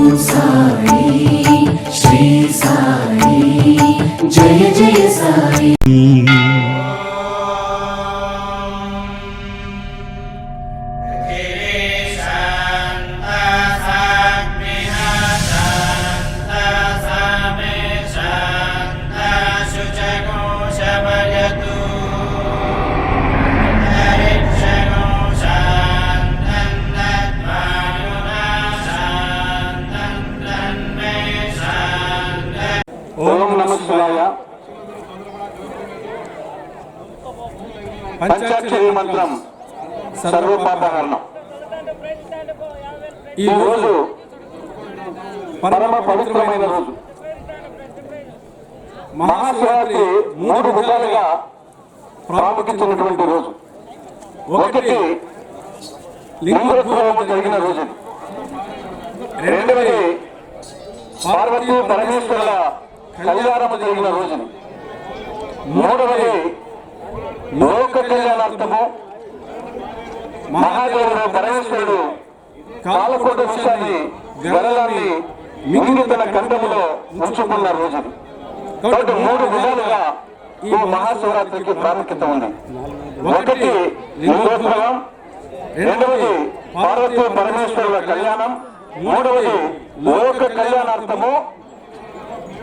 ఓం సాయి శ్రీ సాయి జయ జయ సాయి. ఓం నమః శివాయ. పంచాక్షరి మంత్రం సర్వపాపహరణం. ఈ రోజు పరమ పవిత్రమైన రోజు. మహాశివరాత్రి 3 విధాలుగా ప్రాముఖ్యమైనటువంటి రోజు. ఒకటి లింగోద్భవం జరిగిన రోజు. రెండవది పార్వతీ పరమేశ్వరుల కళ్యాణము జరిగిన రోజుని. మూడవది లోక కళ్యాణార్థము మహాదేవుడు పరమేశ్వరుడు కాలకోట విషయాన్ని గరళాన్ని మిగిలి తన కంఠములో ఉంచుకున్న రోజు. కాబట్టి 3 విధాలుగా ఈ మహాశివరాత్రికి ప్రాముఖ్యత ఉంది. ఒకటి లింగోద్భవం, రెండవది పార్వతీ పరమేశ్వరుల కళ్యాణం, మూడవది లోక కళ్యాణార్థము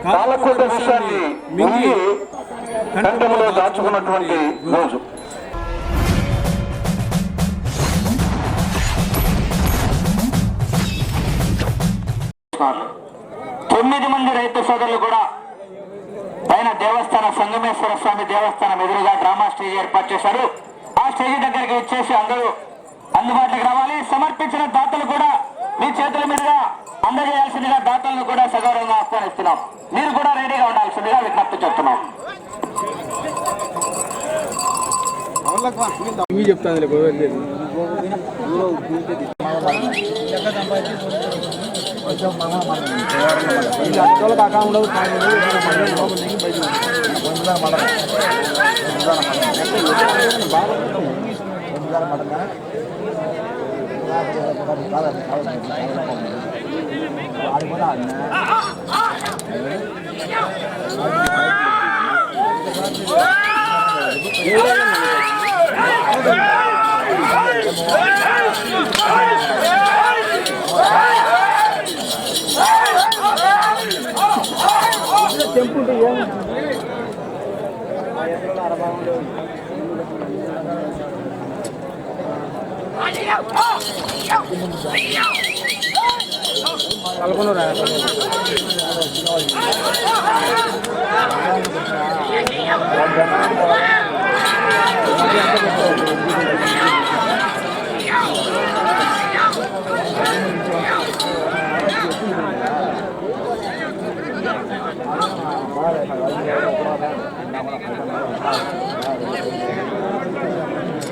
కాలకోట విషయాన్ని మింగి కంఠములో దాచుకున్నటువంటి రోజు. తొమ్మిది మంది రైతు సోదరులు కూడా పైన దేవస్థాన సంగమేశ్వర స్వామి దేవస్థానం ఎదురుగా డ్రామా స్టేజ్ ఏర్పాటు చేశారు. ఆ స్టేజ్ దగ్గరికి వచ్చేసి అందరూ అందుబాటులోకి రావాలి. సమర్పించిన దాతలు కూడా మీ చేతుల మీదుగా అందజేయాల్సిందిగా దాతలను కూడా సగౌరవంగా ఆహ్వానిస్తున్నాం. మీరు కూడా రెడీగా ఉండాల్సిందిగా విజ్ఞప్తి చెప్తున్నాం.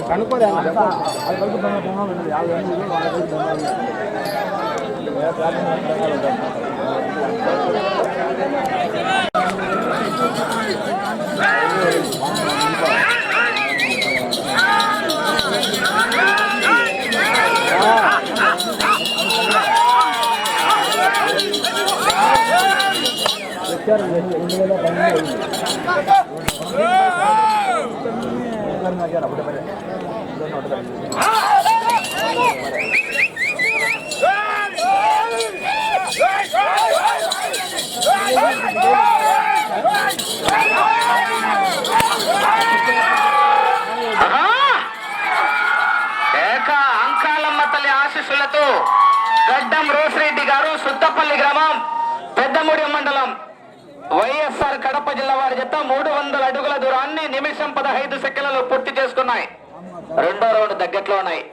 కనుకోలే అంకాలమ్మ తల్లి ఆశీస్సులతో గడ్డం రోసిరెడ్డి గారు సుత్తపల్లి గ్రామం పెద్దమూడి మండలం వైఎస్ఆర్ కడప జిల్లా వారి జత 300 అడుగుల దూరాన్ని నిమిషం 15 సెకండ్లలో పూర్తి చేసుకున్నాయి. రెండో రౌండ్ దగ్గరలో ఉన్నాయి.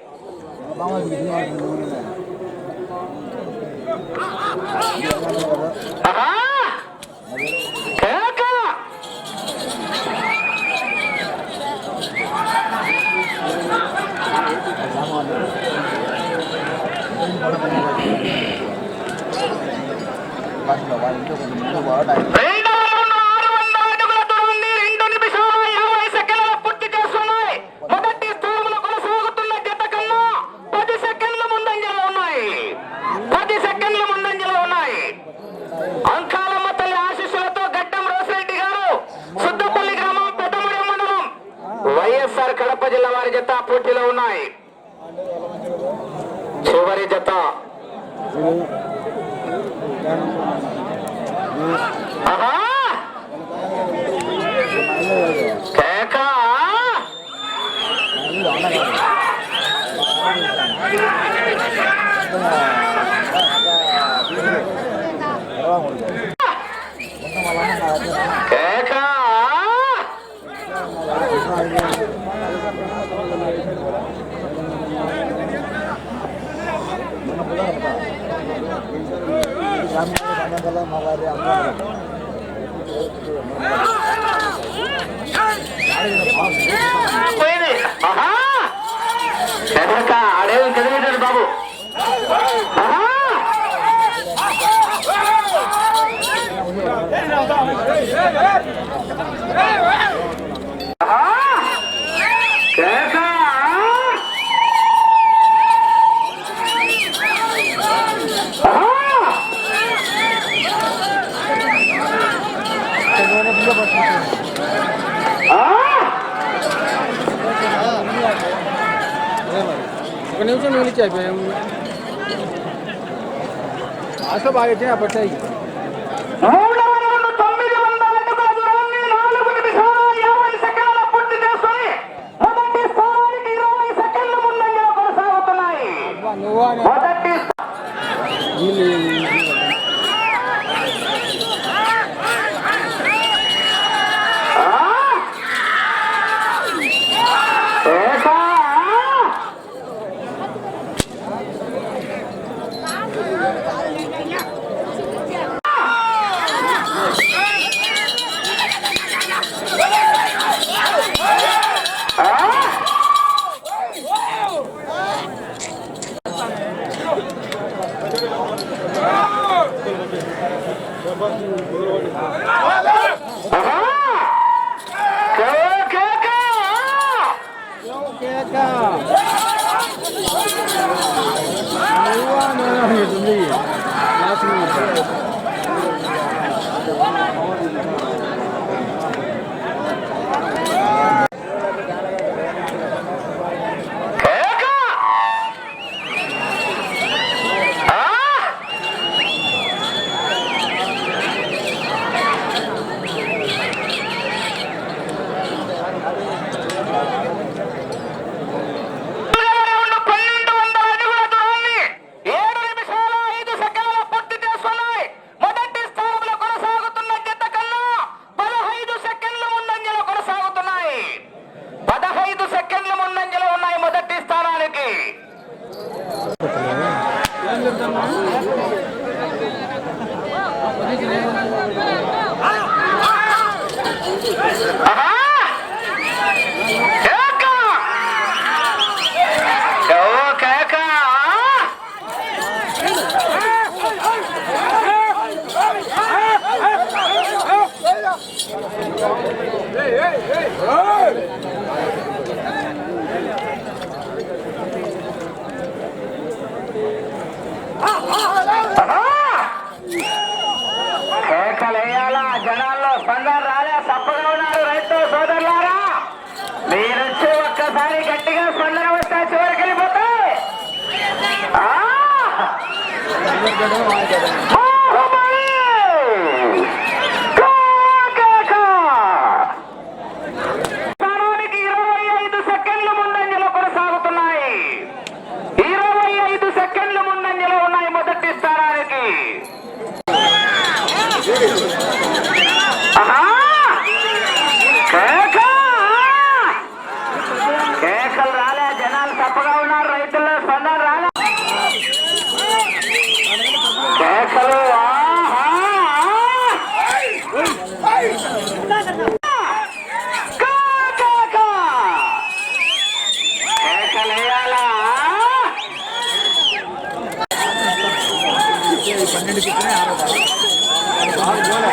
తదుపరి జత కేక కేక అడేవి కదిలేశాడు బాబు. ఒక నిమిషం మిగిలిచి అయిపోయాం. ఆశ బాగా అయితే అప్పటి కేకలేయాలా? జనాల్లో స్పందన రాలే, తప్పగా ఉన్నారు రైతు సోదరులారా. మీరొచ్చి ఒక్కసారి గట్టిగా స్పందన వస్తే చివరికి వెళ్ళిపోతాయి. స్థానానికి 25 సెకండ్లు ముందంజలో కొనసాగుతున్నాయి. 25 సెకండ్లు ముందంజలో ఉన్నాయి మొదటి స్థానానికి. కేకలు రాలే, జనాలు తప్పగా ఉన్నారు, రైతుల్లో స్పందన రాలే. కేకలు కేకలేయాలా? 12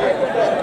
Thank you.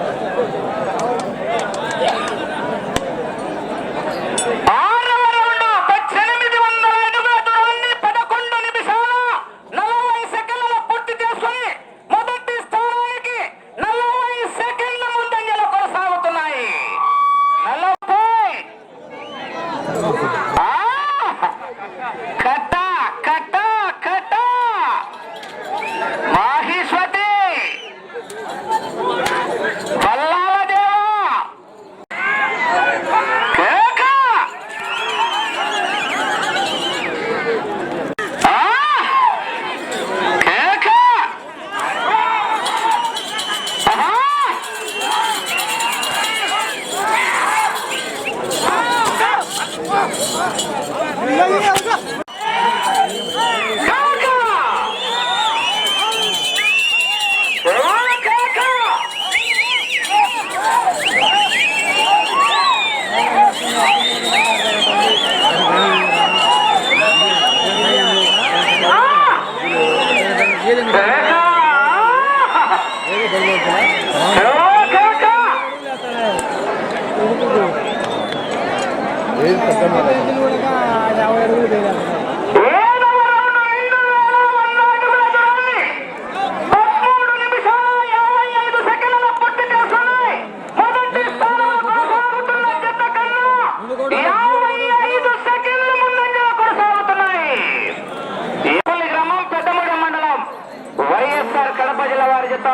కడప జిల్లా వారి జత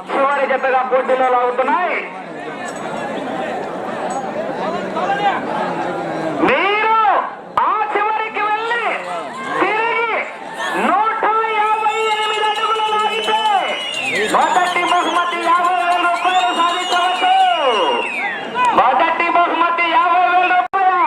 చివరి జతగా పోటీలో లాగుతున్నాయి. మీరు ఆ చివరికి వెళ్ళి తిరిగి 158 అడుగులు లాగితే మొదటి బహుమతి 50,000 రూపాయలు సాధించవచ్చు. మొదటి బహుమతి 50,000 రూపాయలు.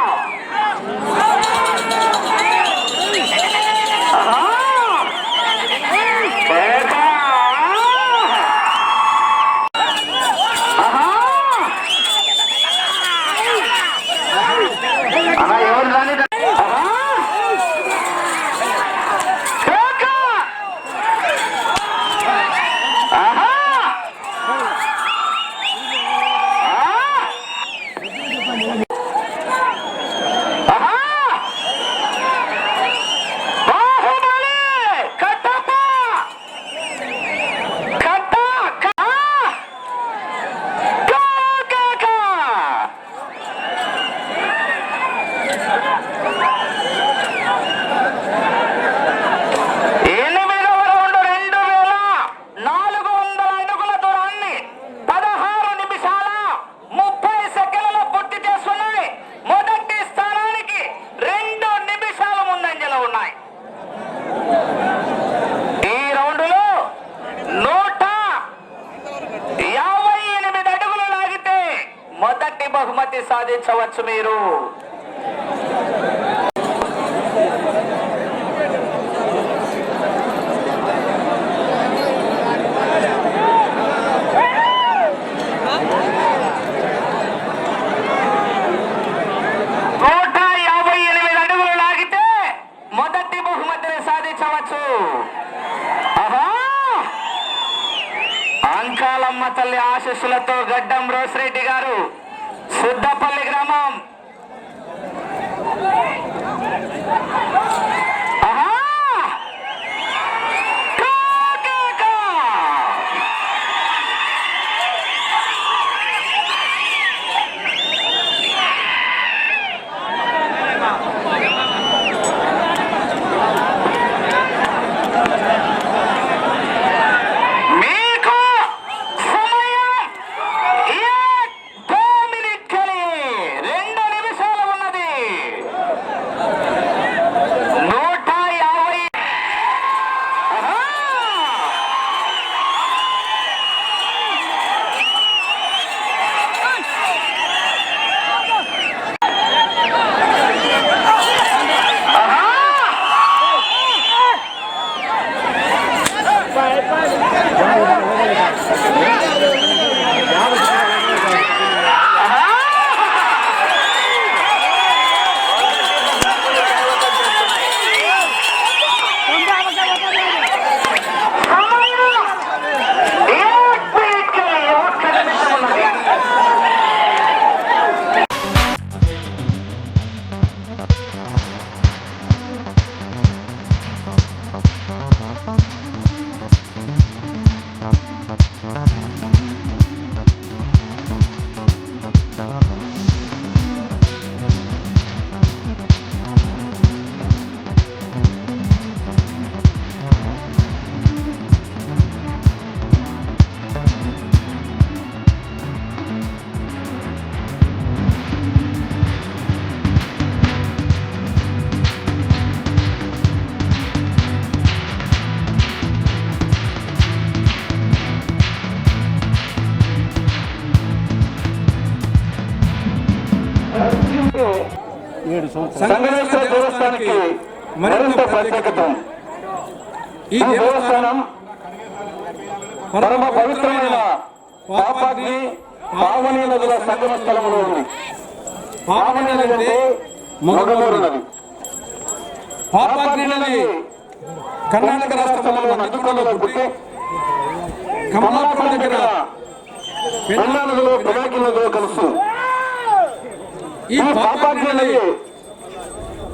బహుమతి సాధించవచ్చు మీరు. అంకాలమ్మ తల్లి ఆశీస్సులతో గడ్డం రోసిరెడ్డి గారు సుద్దపల్లి గ్రామం సంగమేశ్వర దేవస్థానానికి మరింత ప్రత్యేకత ఉంది. ఈ దేవస్థానం పరమ పవిత్రమైన పాపాగ్ని పావని నదుల సంగమ స్థలంలో ఉంది. పావని నది అంటే మొగమూరు నది. పాపాగ్ని నది కర్ణాటక రాష్ట్రంలో నదుకొండలో పుట్టి కమలాపురం దగ్గర పెన్నా నదిలో పినాకి నదిలో కలుస్తుంది. ఈ పాపాగ్ని నది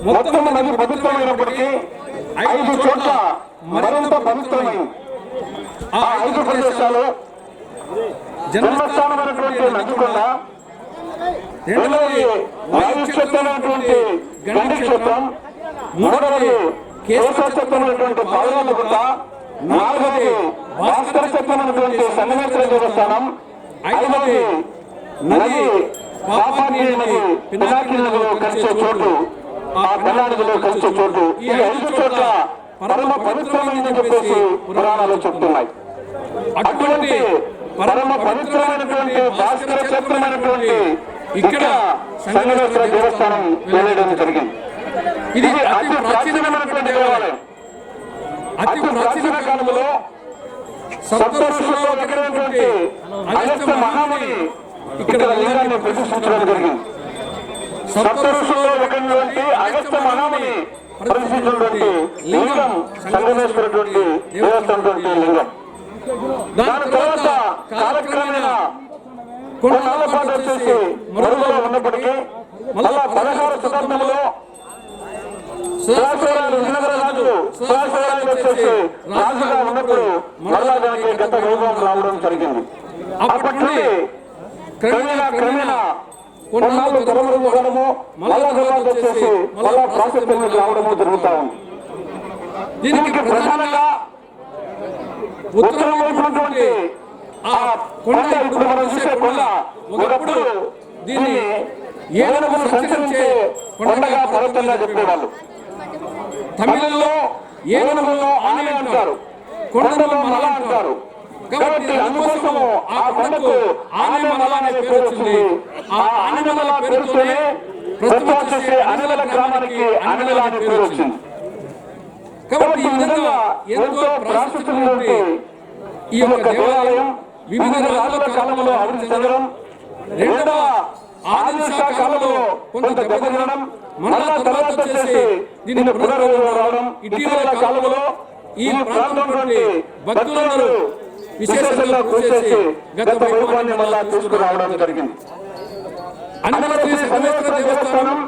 మొత్తం నది పవిత్రమైనప్పటికీ 5 చోట్ల మరింత పవిత్రమైంది. ఆ 5 ప్రదేశాలు జన్మస్థానమైనటువంటి నదికొండ, రెండవది వాయుక్షేత్రమైనటువంటి గండి క్షేత్రం, మూడవది కేశక్షేత్రమైనటువంటి పాలగుట్ట, నాలుగవది భాస్కర క్షేత్రమైనటువంటి సంగమేశ్వర దేవస్థానం, ఐదవది నది పాపాగ్ని నది పినాకి నదిలో కలిసే చోటు, ఆ కర్ణాటకలో కలిసే చోటు. ఈ 5 చోట్ల పరమ పవిత్రమైందని చెప్పేసి పురాణాలు చెప్తున్నాయి. అటువంటి పరమ పవిత్రమైనటువంటి భాస్కర క్షేత్రమైనటువంటి ఇక్కడ సంగమేశ్వర దేవస్థానం వెలయడం జరిగింది. ఇది అతి ప్రాచీనమైనటువంటి దేవాలయం. అతి ప్రాచీన కాలంలో సప్త ఋషుల్లో ఒకరైనటువంటి అగస్త్య మహాముని ఇక్కడ లింగాన్ని ప్రతిష్ఠించడం జరిగింది. సప్త ఋషుల్లో ఒకరైనటువంటి అగస్త్య మహాముని ప్రతిష్ఠించినటువంటి లింగం సంగమేశ్వర దేవస్థానం లింగం. దాని తర్వాత కాలక్రమేణా కొన్నాళ్ళ పాటు వచ్చేసి మరుగులో ఉన్నప్పటికీ మళ్ళా 16వ శతాబ్దంలో సురాసురాలు విజయనగరరాజు సురాసురాలు వచ్చేసి రాజుగా ఉన్నప్పుడు మళ్ళా దానికి గత వైభవం రావడం జరిగింది. అప్పటి నుండి క్రమేణా కొన్నాళ్ళు తెరమరుగడము మళ్ళా తర్వాత వచ్చేసి మళ్ళా ప్రాశస్త్యంలోకి రావడము జరుగుతా ఉంది. దీనికి ప్రధానంగా ఉత్తరం వైపు ఉన్నటువంటి ఆ కొండ, ఇప్పుడు మనం చూసే కొండ, ఒకప్పుడు దీన్ని ఏనుగులు సంచరించే కొండగా పర్వతంగా చెప్పేవాళ్ళు. తమిళంలో ఏనుగులను ఆనే అంటారు, కొండలో మల అంటారు. కాబట్టి అందుకోసము ఆ కొండకు ఆనెమల అనే పేరు వచ్చింది. ఆ ఆనెమల పేరుతోనే ప్రస్తుతం వచ్చేసి అనిల గ్రామానికి అనిల అనే పేరు వచ్చింది. కాబట్టి ఈ విధంగా ఎంతో ప్రాశస్త్యమైనటువంటి ఈ యొక్క దేవాలయం వివిధ రాజుల కాలంలో అభివృద్ధి చెందడం, రెండవ ఆదిశా కాలంలో కొంత దెబ్బతినడం, మళ్ళా తర్వాత వచ్చేసి దీన్ని పునర్వైభవం రావడం, ఇటీవల కాలంలో ఈ ప్రాంతంలోని భక్తులందరూ విశేషంగా కృషి చేసి గత వైభవాన్ని మళ్ళా తీసుకురావడం జరిగింది. అన్నమతి సంగమేశ్వర దేవస్థానం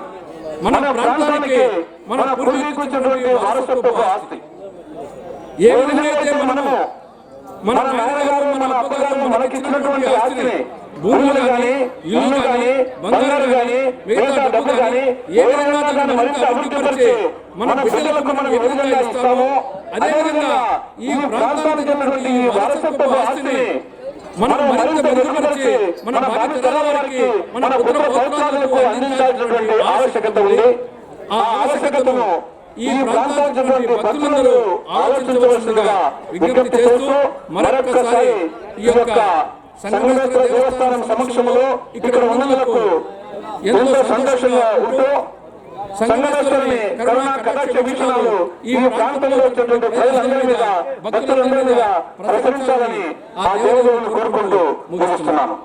మన ప్రాంతానికి మన పూర్వీకులైనటువంటి వారసత్వపు ఆస్తి. ఏ విధంగా అయితే మనము మన నాన్నగారు మన అప్పగారు మనకిచ్చినటువంటి ఆస్తిని, భూములు గాని, ఇల్లు గాని, బంగారు గాని, మిగతా డబ్బు గాని, ఏ విధంగా దాన్ని మరింత అభివృద్ధి పరిచి మన బిడ్డలకు మనం ఏ విధంగా ఇస్తామో అదేవిధంగా ఈ ప్రాంతానికి చెందినటువంటి ఈ వారసత్వపు ఆస్తిని మనం మరింత మెరుగుపరిచి మన భావి తరాల వారికి, మన పుత్ర పౌత్రాలకు అందించాల్సినటువంటి ఆవశ్యకత ఉంది. ఆ ఆవశ్యకతను ఈ ప్రాంతానికి చెందినటువంటి భక్తులందరూ ఆలోచించవలసిందిగా విజ్ఞప్తి చేస్తూ మరొకసారి ఈ యొక్క సంగమేశ్వర దేవస్థానం సమక్షంలో ఇక్కడ ఉన్నందుకు ఎంతో సంతోషంగా ఉంటూ సంగమేశ్వరుని కరుణా కటాక్ష వీక్షణాలు ఈ ప్రాంతంలో వచ్చేటువంటి ప్రజలందరి మీద, భక్తులందరి మీద ప్రసరించాలని ఆ దేవుని కోరుకుంటూ ముగిస్తున్నాను.